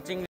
চিংড়ি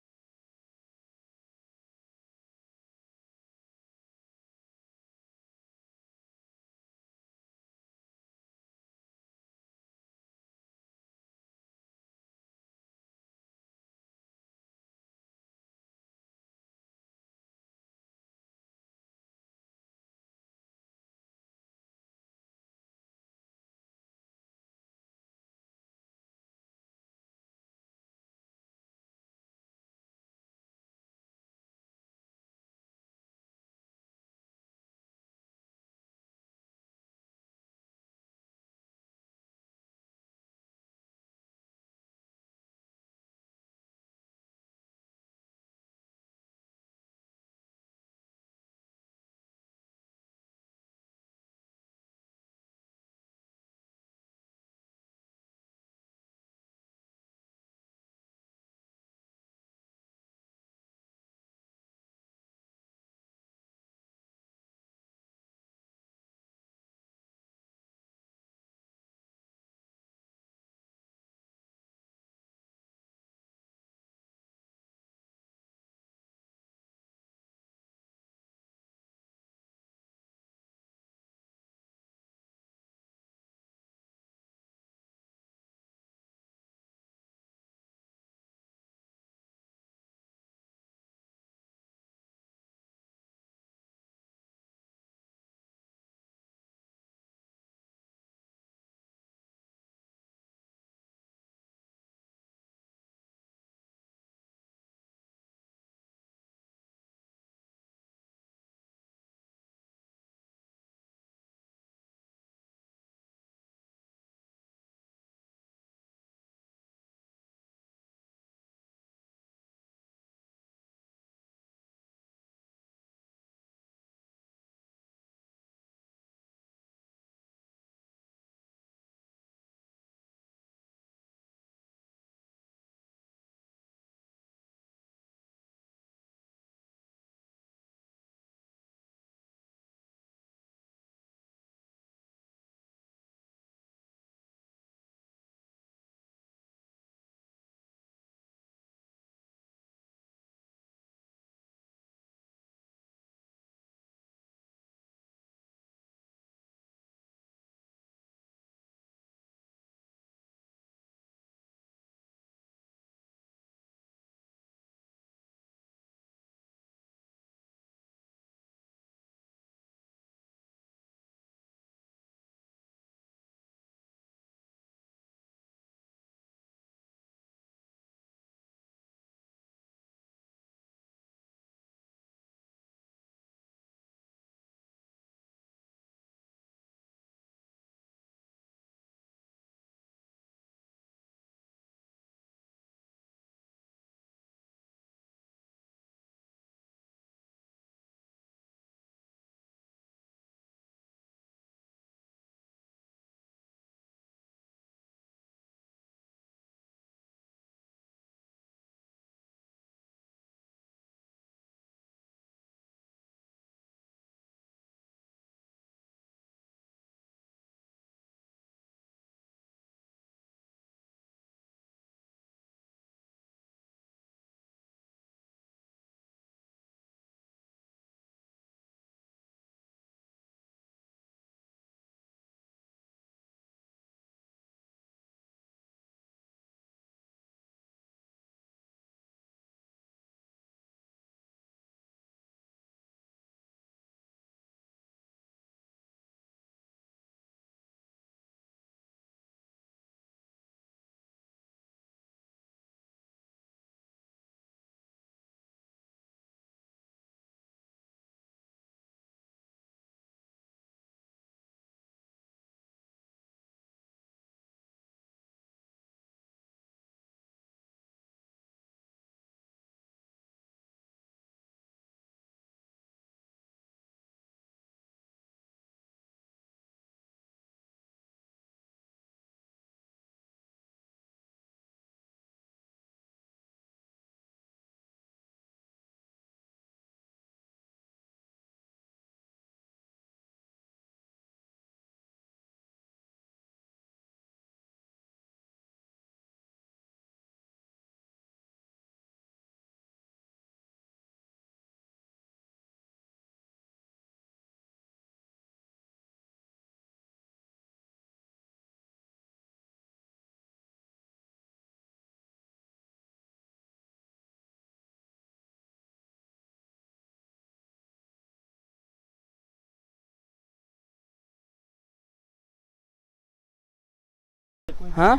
হ্যাঁ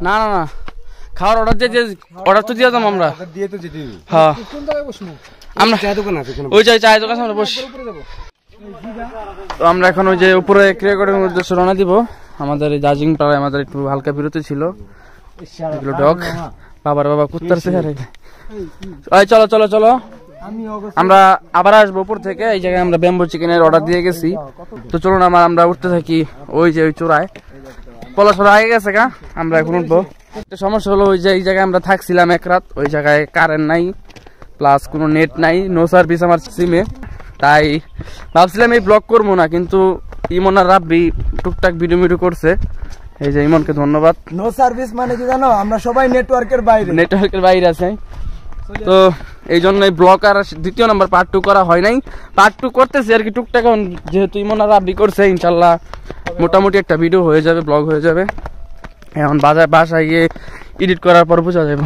না না না খাওয়ার অর্ডার দিয়ে অর্ডার তো দিয়ে দাম আমরা হ্যাঁ আমরা ওই যে চায়ের দোকান সামনে বসি। তো আমরা এখন ওই যে উপরে ক্রিয়াকরণের উদ্দেশ্যে রওনা দিব। আমাদের এই দার্জিলিং পাড়ায় আমাদের একটু হালকা বিরতি ছিল। এগুলো ডগ বাবার বাবা কুত্তার চেহারা। চলো চলো চলো আমরা আবার আসবো উপর থেকে। এই জায়গায় আমরা ব্যাম্বো চিকেনের অর্ডার দিয়ে গেছি। তো চলুন আমরা উঠতে থাকি ওই যে ওই চূড়ায়। পলাশরা আগে গেছে গা, আমরা এখন উঠবো। একটা সমস্যা হলো ওই যে এই জায়গায় আমরা থাকছিলাম এক রাত, ওই জায়গায় কারেন্ট নাই প্লাস কোনো নেট নাই, নো সার্ভিস আমার সিমে। তাই ভাবছিলাম এই ব্লগ করবো না, কিন্তু ইমন আর রাব্বি টুকটাক ভিডিও করছে। এই যে ইমনকে ধন্যবাদ। নো সার্ভিস মানে কি জানো, আমরা সবাই নেটওয়ার্কের বাইরে আছে। তো এই জন্য এই ব্লগ আর দ্বিতীয় নাম্বার পার্ট 2 করা হয় নাই। পার্ট 2 করতেছি আর কি টুকটাক, যেহেতু ইমন আর রাব্বি করছে ইনশাল্লাহ মোটামুটি একটা ভিডিও হয়ে যাবে, ব্লগ হয়ে যাবে। এখন বাসায় গিয়ে এডিট করার পর বোঝা যাবে।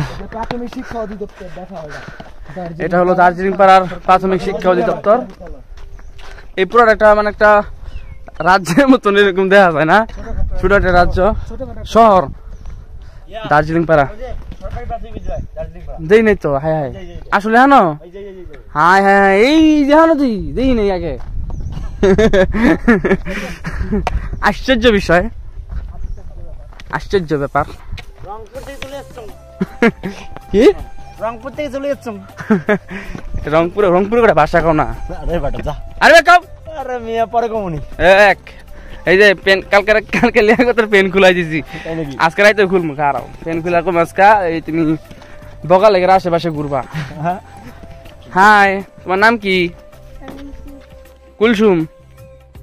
এটা হলো দার্জিলিং পাড়ার প্রাথমিক শিক্ষা অধিদপ্তর। এই পুরো একটা মানে একটা রাজ্যের মতন এরকম দেখা যায় না, ছোট একটা রাজ্য শহর দার্জিলিং পাড়া। দেই নাই তো হায় হায় আসলে হ্যাঁ হায় হায় হায় এই যে হ্যাঁ তুই দেই নেই আগে। আশ্চর্য বিষয়, আশ্চর্য ব্যাপার। কি রংপুর থেকে চলে যাচ্ছেন? রংপুরে করে ভাষা কও না। আরে কাউ আরে মিয়া পরে কমুনি এক এই যে পেন কালকে লিয়া কথা পেন খুলাই দিছি, আজকে রাইতে খুলমু। খারাপ পেন খুলা কম আজকা। এই তুমি বগা লেগে আশেপাশে ঘুরবা। হাই তোমার নাম কি? কুলসুম।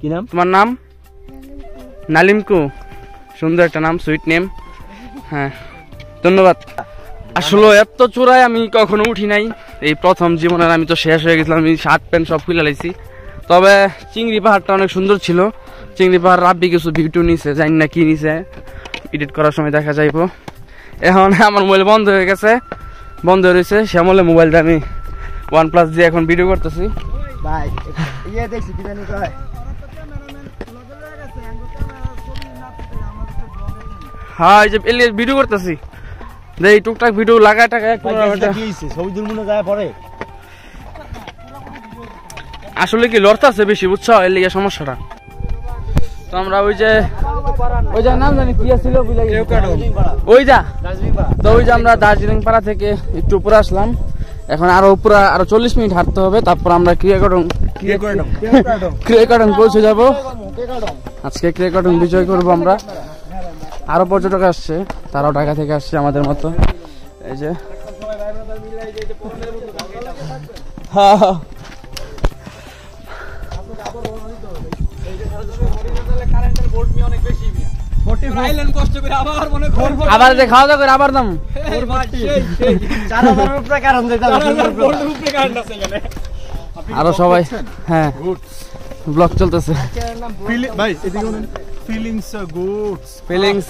কি নাম তোমার নাম? নালিমকু। সুন্দর একটা নাম, সুইট নেম। হ্যাঁ ধন্যবাদ। আসলে এত চূড়ায় আমি কখনো উঠি নাই, এই প্রথম জীবনের। আমি তো শেষ হয়ে গেছিলাম, আমি শার্ট প্যান্ট সব খুলে লাইছি। তবে চিংড়ি পাহাড়টা অনেক সুন্দর ছিল। চিংড়ি পাহাড় রাব্বি কিছু ভিডিও নিছে, জানি না কি নিছে, এডিট করার সময় দেখা যাইব। এখন আমার মোবাইল বন্ধ হয়ে গেছে, বন্ধ হয়ে রয়েছে। শ্যামলে মোবাইলটা আমি OnePlus দিয়ে এখন ভিডিও করতেছি। হ্যাঁ এই যে ভিডিও করতেছি, এই টুকটাক ভিডিও লাগায় টাকায়। আসলে কি লড়তাছে বেশি, বুঝছো, এর লিগে সমস্যাটা। তো আমরা ওই যে নাম জানি কি ছিল, ওই যে আমরা দার্জিলিং পাড়া থেকে একটু উপরে আসলাম। এখন আরো উপরে আরো 40 মিনিট হাঁটতে হবে, তারপর আমরা ক্রিয়াকরণ পৌঁছে যাবো। আজকে ক্রিয়াকরণ বিজয় করবো আমরা। আরো পর্যটক আসছে, তারাও ঢাকা থেকে আসছে আমাদের মতো। এই যে আবার খাওয়া দাওয়া করে আবার দাম আরো সবাই। হ্যাঁ ব্লগ চলতেছে। ফিলিংস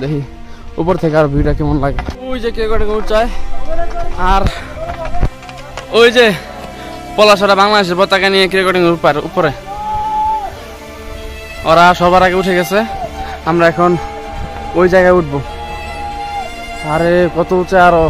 দেখি উপর থেকে আর ভিউটা কেমন লাগে। ওই যে কেক কাটিং উঠছায় আর ওই যে পলাশরা বাংলাদেশের পতাকা নিয়ে কেক কাটিং উপরে ওরা সবার আগে উঠে গেছে। আমরা এখন ওই জায়গায় উঠবো। আরে কত উঁচু আরো।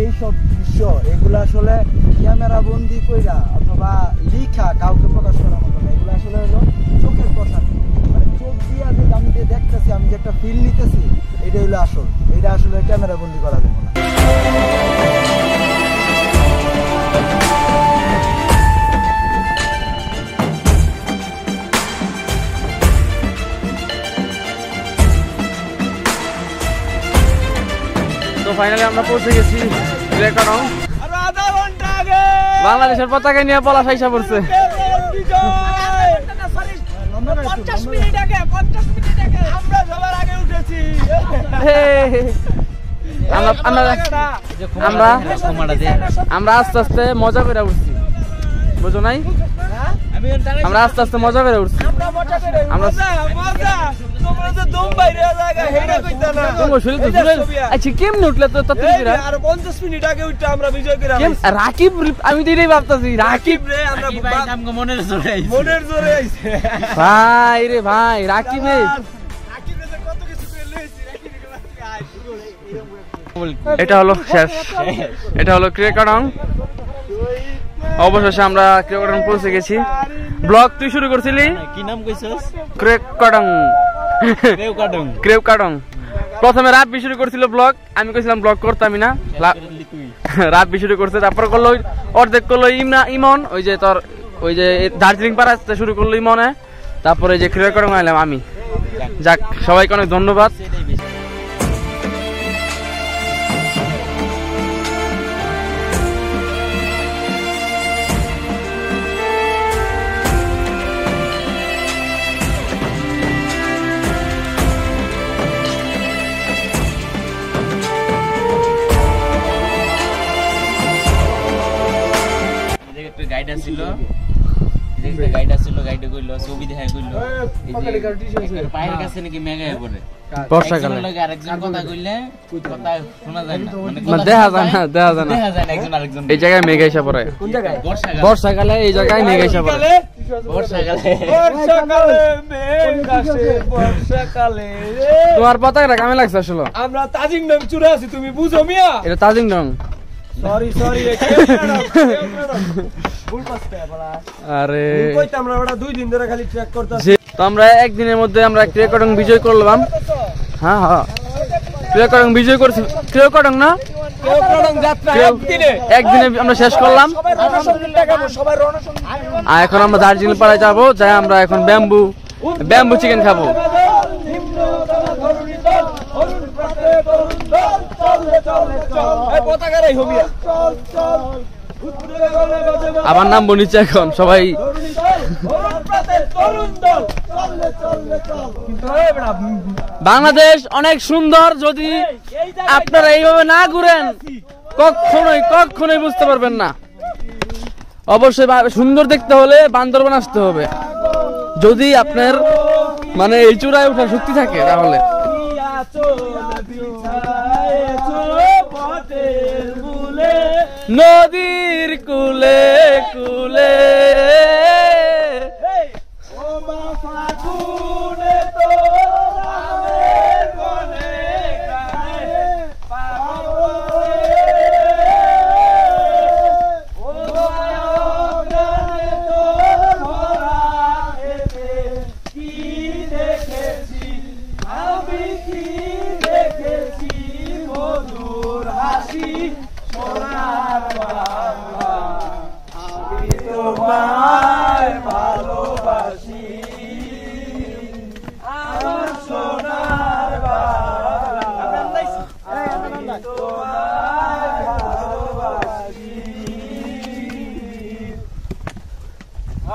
এইসব দৃশ্য এগুলো আসলে ক্যামেরা বন্দি কইরা অথবা লিখা কাউকে প্রকাশ করার মতো না। এগুলো আসলে হলো চোখের প্রশান্তি, মানে চোখ দিয়ে যে আমি যে দেখতেছি, আমি যে একটা ফিল নিতেছি, এটা হলো আসল। এটা আসলে ক্যামেরা বন্দি করা যাবে না। তো ফাইনালি আমরা পৌঁছে গেছি রেকর্ডং। বাংলাদেশের পতাকা নিয়ে পলাশ আইসা পড়ছে। আমরা আস্তে আস্তে মজা করে উঠছি, বুঝো নাই? আমরা আস্তে আস্তে মজা করে উঠছি। কেমনে উঠলে তো রাকিব? আমি তো এটাই ভাবতেছি রাকিব ভাই রে ভাই, রাকিব এটা হলো শেষ, এটা হলো ক্রেকডং। অবশেষে আমরা ক্রেকডং পৌঁছে গেছি। ব্লগ তুই শুরু করছিলি, কি নাম কইছস? ক্রেকডং। ক্রেকডং প্রথমে রাব্বি শুরু করছিল ব্লগ, আমি কইছিলাম ব্লগ করতামই না, রাব্বি শুরু করছে, তারপর করলো অর্ধেক করলো ইমন, ওই যে তোর ওই যে দার্জিলিং পাড়া শুরু করলো ইমনে, তারপরে যে ক্রেকডং আইলাম আমি। যাক, সবাইকে অনেক ধন্যবাদ। এই জায়গায় মেঘা এসে পড়ে, বর্ষাকালে এই জায়গায় মেঘা এসে পড়ে। তোমার পতাকা কামে লাগছে আসলে? আমরা তাজিংডং চূড়া আছি, তুমি বুঝো মিয়া? এটা তাজিংডং। সরি সরি, আরে আমরা 2 দিন ধরে খালি ট্র্যাক করতেছি। তো আমরা একদিনের মধ্যে আমরা ক্রেকডং বিজয় করলাম। হ্যাঁ হ্যাঁ, ক্রেকডং বিজয় করছি। ক্রেকডং না, ক্রেকডং যাত্রা একদিনে আমরা শেষ করলাম। আর এখন আমরা দার্জিলিং পাড়ায় যাবো, যাই আমরা এখন ব্যাম্বু চিকেন খাবো। আবার নামবো নিচে এখন সবাই। বাংলাদেশ অনেক সুন্দর, যদি আপনারা এইভাবে না ঘুরেন কখনোই বুঝতে পারবেন না। অবশ্যই সুন্দর দেখতে হলে বান্দরবান আসতে হবে, যদি আপনার মানে এই চূড়ায় ওঠার শক্তি থাকে তাহলে। নদীর কুলে কুলে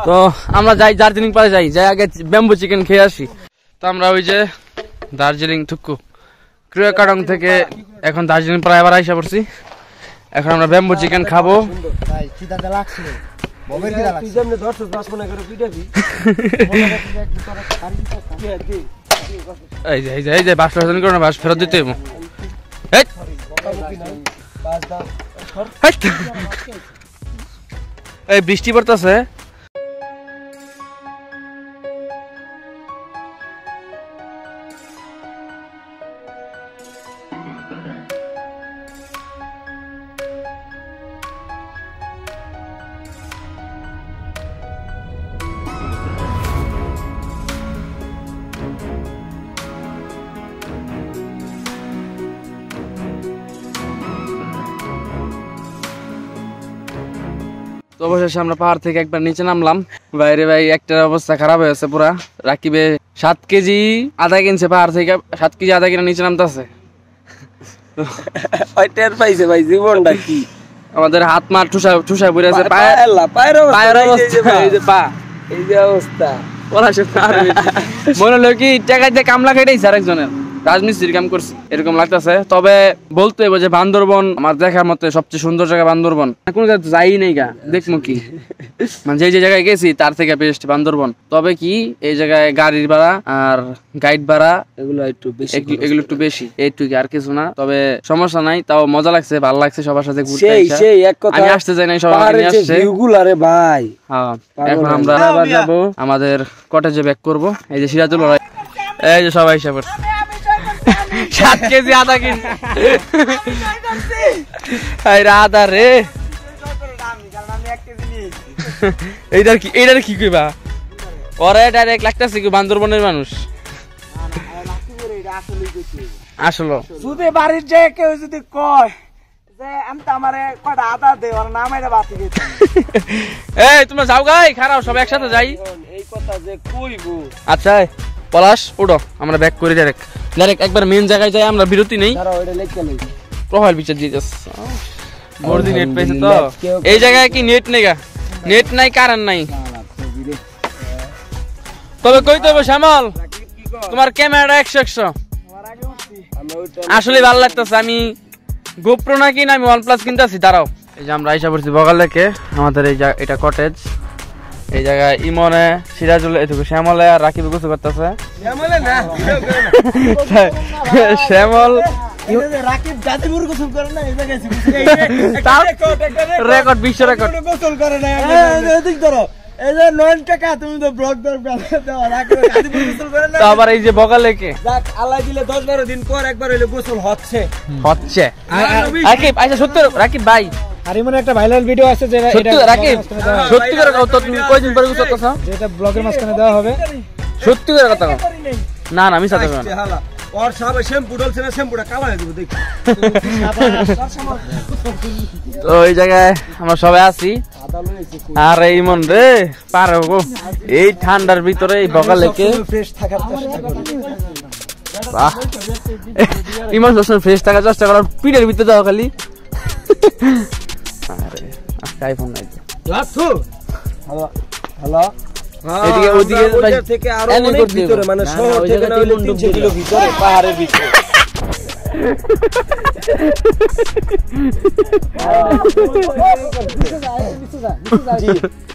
তো আমরা যাই দার্জিলিং পারে যাই আগে ব্যাম্বু চিকেন খেয়ে আসি। তো আমরা ওই যে দার্জিলিং থুকু ক্রিয়াকাডং থেকে এখন দার্জিলিং পাড়ায় আবার আইসা পড়ছি। এখন আমরা ব্যাম্বু চিকেন খাবো। এই যে বাস করে না, বাস ফেরত দিতে হইব। এই বৃষ্টি পড়তেছে। তো অবশেষে আমরা পাহাড় থেকে একবার নিচে নামলাম। বাইরে ভাই একটার অবস্থা খারাপ হয়েছে পুরা। রাকিবে 7 কেজি আদা কিনছে পাহাড় থেকে, 7 কেজি আদা কিনে নিচে নামতেছে। পাইছে ভাই জীবনটা কি, আমাদের হাত মার ঠুসা পড়ে আছে, পায়ের অবস্থা এই যে অবস্থা। মনে হলো কি টাকা দিয়ে কামলা খেটেছে আরেকজনের, রাজমিস্ত্রির কাম করছি এরকম লাগতেছে। তবে বলতে হবে যে বান্দরবন আমার দেখার মতে সবচেয়ে সুন্দর জায়গা বান্দরবন। কোনো জায়গায় যাই নেই গা, দেখবো কি মানে যে জায়গায় গেছি তার থেকে বেস্ট বান্দরবন। তবে কি এই জায়গায় গাড়ির ভাড়া আর গাইড ভাড়া এগুলো একটু বেশি, এইটুকু আর কিছু না। তবে সমস্যা নাই, তাও মজা লাগছে, ভালো লাগছে সবার সাথে ঘুরতে। আমি আসতে চাই নাই, সবাই নিয়ে আসছে ভাই। হ্যাঁ, এখন আমরা আবার যাবো আমাদের কটেজে ব্যাক করবো। এই যে সিরাজুল, এই যে সবাই হিসাব 7 কেজি আদা কিনছে আদা রে। এইটার কি কইবা, ওরে ডাইরেক্ট লাগতেছে কি বান্দরবনের মানুষ। আসলে যদি বাড়ির যে কেউ যদি কয় যে আমি তো আমারে কয়টা আদা দে, ওর নাম এটা বাতি দিতে। এই তোমরা যাও গাই, খারাপ সব একসাথে যাই। এই কথা যে কইবো। আচ্ছা পলাশ উঠো, আমরা ব্যাক করি ডাইরেক্ট একবার মেন জায়গায় যাই, আমরা বিরতি নেই। প্রোফাইল পিকচার দিয়ে যাস মোরদি নেট পেয়েছে তো। এই জায়গায় কি নেট নেই গা, নেট নাই, কারেন্ট নাই। তবে কইতে হবে শ্যামল, তোমার ক্যামেরাটা 100 আসলে ভালো লাগতেছে। আমি গোপ্রো না কিনা, আমি OnePlus কিনতেছি। দাঁড়াও, এই যে আমরা আইসা পড়ছি বগাল লেকে, আমাদের এটা কটেজ। এই জায়গায় ইমনে, সিরাজুল, এটুকু শ্যামলে আর রাকিব গোসল করতেছে। শ্যামল রাকিব জাতিপুর গোসল করে না, এই জায়গায় রেকর্ড, বিশ্ব রেকর্ড গোসল করে না। এদিক ধরো, এই যে 9 টাকা তুমি তো ব্লগ দাও, রাকিব জাতিপুর গোসল করে না। তো আবার এই যে বগাল লেকে যাক, আল্লাহ দিলে 10-12 দিন পর একবার হইলো গোসল হচ্ছে। রাকিব আচ্ছা সত্যি, রাকিব ভাই আর এমন একটা ভাইরাল ভিডিও আছে যেটা রাকিব সত্যি করে কথা, তুমি কয়দিন পরে গোসল করছো? যেটা ব্লগের মাঝখানে দেওয়া হবে। সত্যি করে কথা না, আমি সাথে না। ওর সব শ্যাম্পু ডলছে না, শ্যাম্পুটা কালা হয়ে যাবে দেখি। তো এই জায়গায় আমরা সবাই আছি, আর এই মন রে পারে এই ঠান্ডার ভিতরে এই বগাল লেকে ফ্রেশ থাকার চেষ্টা করি। ইমান সবসময় ফ্রেশ থাকার চেষ্টা করার, পিঠের ভিতরে যাওয়া খালি। আরে আইফোন নাই হ্যালো হ্যালো, এদিকে ওদিকে থেকে আরো অনেক ভিতরে, মানে শহর থেকে না হলে 300 কিলো ভিতরে, পাহাড়ের ভিতরে।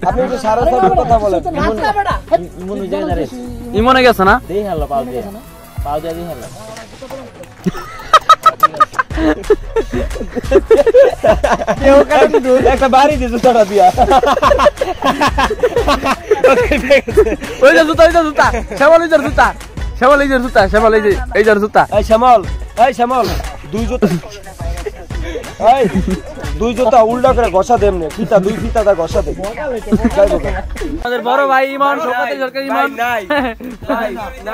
আপনি তো সারা সাথে কথা বলেন। ইমনে গেছে না, দেই হ্যালো পাও দিয়ে দেই হ্যালো। কেউ কারণ একটা বাড়ি দিয়ে জুতাটা দিয়া। ওই যে জুতা, শ্যামল এই যে জুতা, শ্যামল এই যে জুতা, শ্যামল এই যে জুতা। এই শ্যামল দুই জুতা উল্টা করে ঘষা দেন নে, ফিতা দুই ফিতা দা ঘষা দে। আমাদের বড় ভাই ইমান, সরকারি ইমান নাই,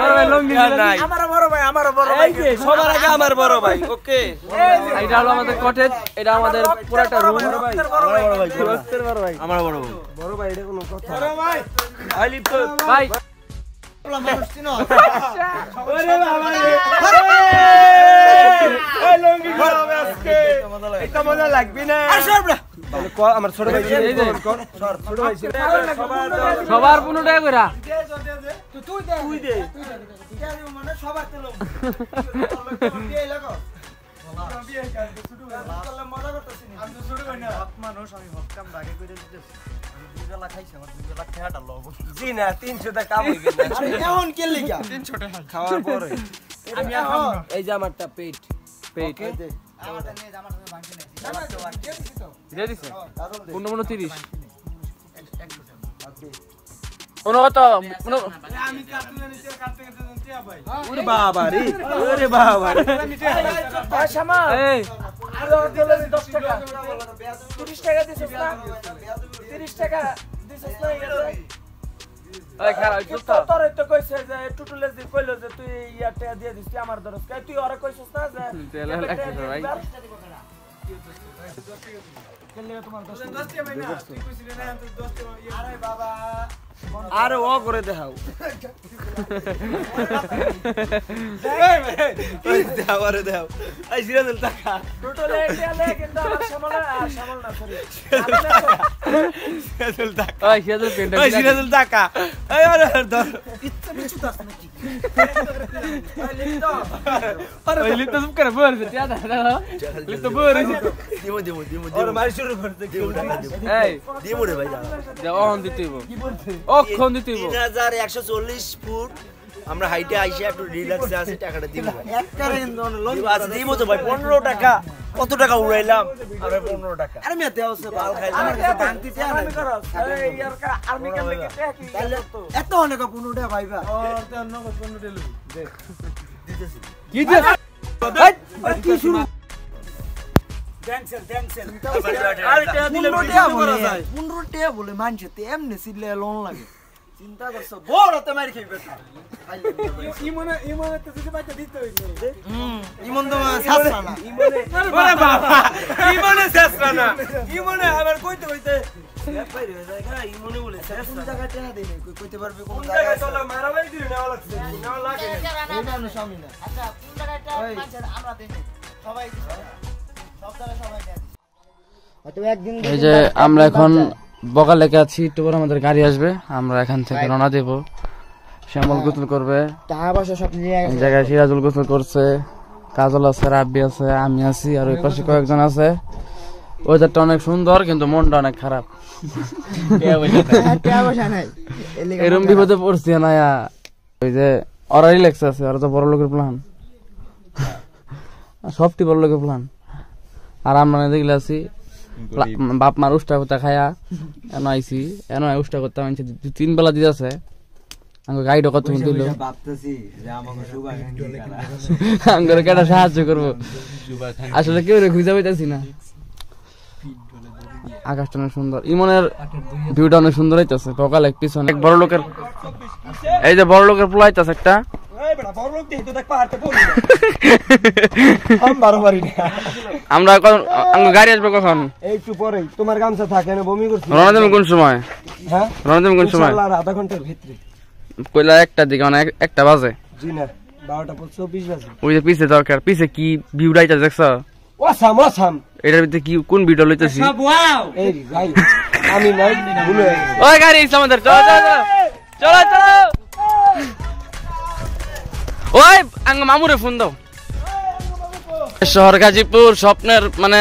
বড় ভাই লঙ্গি নাই। আমারও বড় ভাই, এই যে সবার আগে আমার বড় ভাই। ওকে, এটা হলো আমাদের কটেজ, এটা আমাদের পুরোটা রুম। বড় ভাই আমার বড় ভাই, এটা কোনো কথা? বড় ভাই আই লিভ তো ভাই মানুষ চিনো। ওরে বাবা রে, এই লঙ্গি খাবে আজকে, এটা মজা লাগবে না। আমার ছোট ভাই সবার 15 টাকা করে তুই দে মানে সবার তেল দিয়ে লাগো মজা করতেছি আমি তো ছোট ভাই না মানুষ আমি হকাম ভাগে করে দিতেছি আমি 2 বেলা খাইছি আমার 2 বেলা খেয়াটা লব জি না 300 টাকা কাম হই গেল আমি এখন কে লিখা 300 টাকা খাওয়ার পরে আমি আর খাবো না এই যে আমারটা পেট আমারটা নিয়ে আমারটা ভাঙছি না দিয়ে দিছে 15 কোন কত আমি কাটলে নিচে কাটতে কাটতে ভাই ওরে বাবা রে ওরে বাবা রে ভাই শামা এই আর দিলে 10 টাকা 30 টাকা দিছস না 30 টাকা দিছস না এই খারাপ তো তোরে তো কইছে যে টুটুলে যে কইলো যে তুই ইয়াটা দিয়ে দিস আমার দরস কই তুই ওরে কইছস না যে তেল লাগছে ভাই কেলে তোমার 10 টাকা ভাই না তুই কইছিস না 10 টাকা আরে বাবা আরে ও করে দেখাও এই দেওয়ারে দাও এই সিরাজুল টাকা টোটাল এটালে কিন্তু আমার সামল না সরি সিরাজুল টাকা ওই সিরাজুল পেন্টা ওই সিরাজুল টাকা এই আরে ধর ইচ্ছা বিচু দাস নাকি ওই লিখতে সব করে বলছে তিয়া দাও লিখতে বলছে দিমু ওর মারি শুরু করতে কি টাকা দিব এই দিমু রে ভাই যাও অন দিতেইব কি বলছে অক্ষণ দিতেইব 3140 ফুট আমরা হাইটে আইসা একটু রিল্যাক্সে আছি টাকাটা দিব একবারে আজ দিব তো ভাই 15 টাকা কত টাকা উড়াইলাম আরে 15 টাকা আরে মেতে আছে বাল খাইলাম আমার কাছে বান্তি তে আমি করো এই ইয়ার কা আর্মি কে লাগে কি এত অনেক 15 টাকা ভাইবা আর তে অন্য 15 টাকা দে দিতেছি কি দিছ এই কি শুরু ড্যান্সার আরে টাকা দিলে 15 টাকা বলে মানছে তে এমনি সিলে লোন লাগে চিন্তা করছো বড় তো মারি খাইবে ইমনে তো যদি বাইতে দিতে হইছে ইমন তো শাস্ত্রা না ওরে বাবা ইমনে শাস্ত্রা না ইমনে আবার কইতে কইতে বাইরে হয়ে যায় না ইমনে বলে শাস্ত্রা জায়গা টেনা দেই কইতে পারবে কোন জায়গা চলো মারামারি দিই নেওয়া লাগছে নেওয়া লাগে এইটা না সামনে না আচ্ছা কোন জায়গাটা মানছেন আমরা দেই সবাই সব জায়গা সবাই দেয় হয়তো একদিন এই যে আমরা এখন বগালেকে আছি একটু পর আমাদের গাড়ি আসবে আমরা এখান থেকে রওনা দেব শ্যামল গোসল করবে এই জায়গায় সিরাজুল গোসল করছে কাজল আছে রাব্বি আছে আমি আছি আর ওই পাশে কয়েকজন আছে ওয়েদারটা অনেক সুন্দর কিন্তু মনটা অনেক খারাপ এরম বিপদে পড়ছি না ওই যে ওরা রিল্যাক্স আছে ওরা তো বড় লোকের প্ল্যান সবটি বড় লোকের প্ল্যান আর আমরা দেখলে আছি বাপ মার উষ্টা করতে খায়া এন আইসি এন উষ্টা করতে আনছে 3 বেলা দিতেছে আমাকে গাইড কত দিল ভাবতেছি যে আমাকে সুগার আমাকে কেটা সাহায্য করব আসলে কেউ রে খুঁজে পাইতাছি না আকাশটা অনেক সুন্দর ইমনের ভিউটা অনেক সুন্দর হইতাছে সকালে পিছনে এক বড় লোকের এই যে বড় লোকের পোলা হইতাছে একটা এই বেটা বড় লোক দেখি তো দেখ পাহাড়তে পড়ি আম বারবারই না আমরা আমাকে গাড়ি আসবে কখন একটু পরেই তোমার গামছা থাকে না বমি করছিস রওনা দেব কোন সময় হ্যাঁ রওনা দেব কোন সময় ইনশাআল্লাহ আধা ঘন্টার ভিতরে কইলা একটা দিকে মানে একটা বাজে জি না 12:24 বাজে ওই যে পিছে দরকার পিছে কি ভিউ রাইটা দেখছ ওয়াসাম এটার ভিতরে কি কোন ভিডিও লইতেছি এই ভাই আমি নাই ভুলে গেছি ওই গাড়ি আমাদের চলো চলো চলো চলো ওই আঙ্গ মামুরে ফোন দাও শহর গাজীপুর স্বপ্নের মানে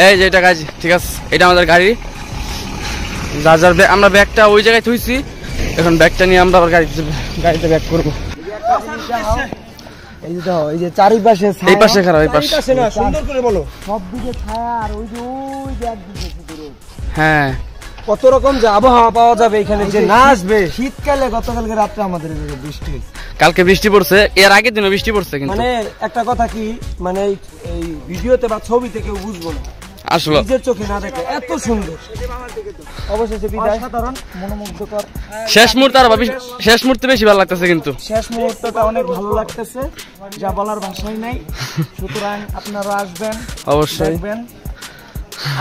এই যে এটা গাজী ঠিক আছে এটা আমাদের গাড়ি যা যার আমরা ব্যাগটা ওই জায়গায় থুইছি এখন ব্যাগটা নিয়ে আমরা আবার গাড়িতে ব্যাক করবো এই যে দাও এই যে চারিপাশে ছায়া এই পাশে খারাপ এই পাশে না সুন্দর করে বলো সব দিকে ছায়া আর ওই যে একদিকে শুধু হ্যাঁ কত রকম যে আবহাওয়া পাওয়া যাবে এখানে যে না আসবে শীতকালে গতকালকে রাতে আমাদের এদিকে বৃষ্টি হয়েছে কালকে বৃষ্টি পড়ছে এর আগের দিনও বৃষ্টি পড়ছে কিন্তু মানে একটা কথা কি মানে এই ভিডিওতে বা ছবিতে কেউ বুঝবো না আসলে নিজের চোখে না দেখে এত সুন্দর অবশেষে বিদায় সাধারণ মনোমুগ্ধকর শেষ মুহূর্তে আর শেষ মুহূর্তে বেশি ভালো লাগতেছে কিন্তু শেষ মুহূর্তটা অনেক ভালো লাগতেছে যা বলার ভাষাই নাই সুতরাং আপনারা আসবেন অবশ্যই দেখবেন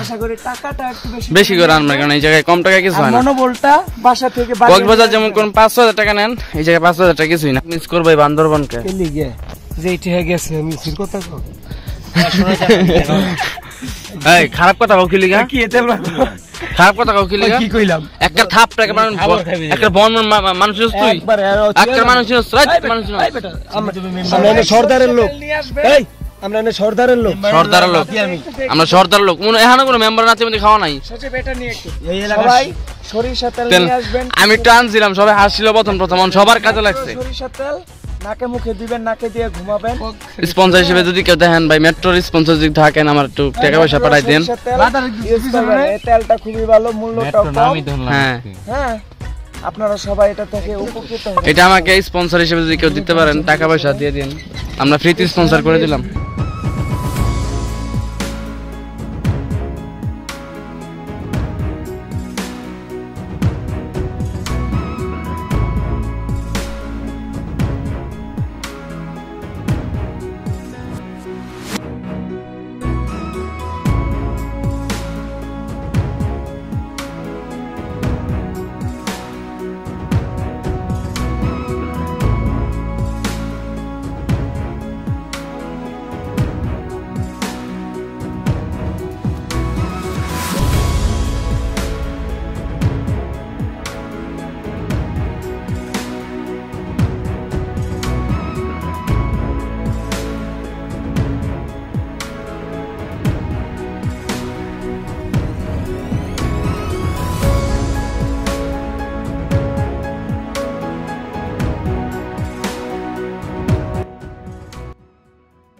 আশা করি টাকাটা একটু বেশি করে আনবেন কারণ এই জায়গায় কম টাকায় কিছু হয় না মনোবলটা বাসা থেকে কক্সবাজার যেমন কোন 5,000 টাকা নেন এই জায়গায় 5,000 টাকা কিছুই না মিস করবে বান্দরবনকে লিগে যেইটি হয়ে গেছে মিসির কথা এই খারাপ কথা কাউ কিলি গা কি তেল খারাপ কথা কাউ কিলি গা কি কইলাম একটা থাপ টাকা একটা বন মানুষ তুই একবারে একটা মানুষ মানুষ আমরা এনে সর্দারের লোক এই আমরা এনে সর্দারের লোক সর্দারের লোক আমরা সর্দার লোক এখানে কোনো মেম্বার নাচে মধ্যে খাওয়া নাই সবাই সরিষা তেল নিয়ে আসবেন আমি টানছিলাম সবাই হাসছিল প্রথম সবার কাজে লাগছে সরিষা তেল নাকে মুখে দিবেন নাকে দিয়ে ঘুমাবেন স্পন্সর হিসেবে যদি কেউ দেখেন ভাই মেট্রোর স্পন্সর যদি থাকেন আমার একটু টাকা পয়সা পাঠাই দেন এই তেলটা খুবই ভালো মূল্যটাও কম হ্যাঁ হ্যাঁ আপনারা সবাই এটা থেকে উপকৃত হবেন এটা আমাকে স্পন্সর হিসেবে যদি কেউ দিতে পারেন টাকা পয়সা দিয়ে দিন আমরা ফ্রিতে স্পন্সর করে দিলাম